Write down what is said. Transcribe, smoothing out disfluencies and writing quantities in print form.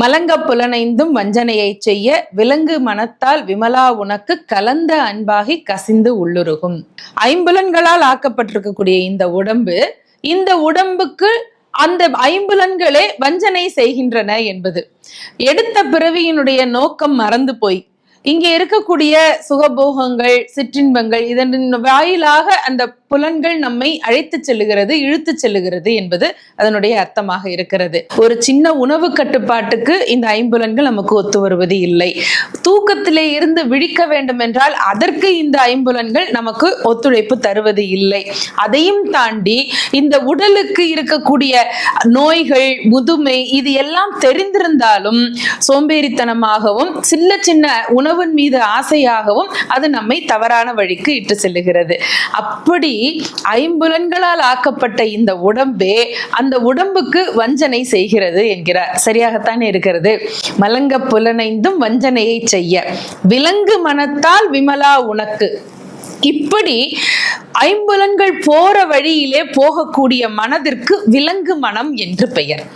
மலங்க புலனைந்தும் வஞ்சனையை செய்ய விலங்கு மனத்தால் விமலா உனக்கு கலந்த அன்பாகி கசிந்து உள்ளுருகும். ஐம்புலன்களால் ஆக்கப்பட்டிருக்கக்கூடிய இந்த உடம்புக்கு அந்த ஐம்புலன்களே வஞ்சனை செய்கின்றன என்பது எடுத்த பிறவியினுடைய நோக்கம் மறந்து போய் இங்கே இருக்கக்கூடிய சுகபோகங்கள், சிற்றின்பங்கள் இதன் வாயிலாக அந்த புலன்கள் நம்மை அழைத்து செல்லுகிறது, இழுத்து செல்லுகிறது என்பது அதனுடைய அர்த்தமாக இருக்கிறது. ஒரு சின்ன உணவு கட்டுப்பாட்டுக்கு இந்த ஐம்புலன்கள் நமக்கு ஒத்து வருவது இல்லை. தூக்கத்திலே இருந்து விழிக்க வேண்டும் என்றால் அதற்கு இந்த ஐம்புலன்கள் நமக்கு ஒத்துழைப்பு தருவது இல்லை. அதையும் தாண்டி இந்த உடலுக்கு இருக்கக்கூடிய நோய்கள், முதுமை இது எல்லாம் தெரிந்திருந்தாலும் சோம்பேறித்தனமாகவும் சின்ன சின்ன உணவின் மீது ஆசையாகவும் அது நம்மை தவறான வழிக்கு இட்டு செல்லுகிறது. அப்படி ஐம்புலன்களால் ஆக்கப்பட்ட இந்த உடம்பே அந்த உடம்புக்கு வஞ்சனை செய்கிறது என்கிறார். சரியாகத்தானே இருக்கிறது. மலங்க புலனைந்தும் வஞ்சனையை செய்ய விலங்கு மனத்தால் விமலா உனக்கு. இப்படி ஐம்புலன்கள் போற வழியிலே போகக்கூடிய மனதிற்கு விலங்கு மனம் என்று பெயர்.